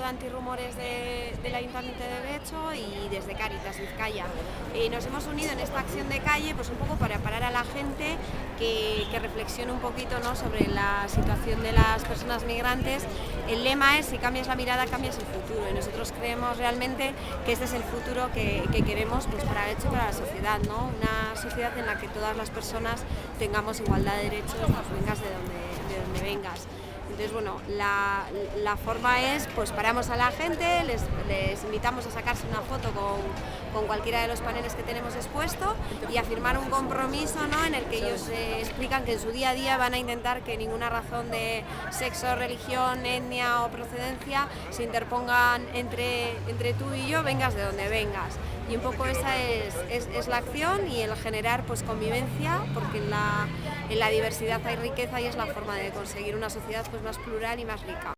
Antirrumores del Ayuntamiento de Becho y desde Cáritas Vizcaya. Nos hemos unido en esta acción de calle pues un poco para parar a la gente que reflexione un poquito, ¿no?, sobre la situación de las personas migrantes. El lema es: si cambias la mirada, cambias el futuro, y nosotros creemos realmente que este es el futuro que queremos pues para Becho y para la sociedad, ¿no? Una sociedad en la que todas las personas tengamos igualdad de derechos, pues vengas de donde vengas. Entonces, bueno, la forma es, pues paramos a la gente, les invitamos a sacarse una foto con cualquiera de los paneles que tenemos expuesto y a firmar un compromiso, ¿no?, en el que ellos explican que en su día a día van a intentar que ninguna razón de sexo, religión, etnia o procedencia se interpongan entre tú y yo, vengas de donde vengas. Y un poco esa es la acción, y el generar pues convivencia, porque en la diversidad hay riqueza y es la forma de conseguir una sociedad pues más plural y más rica.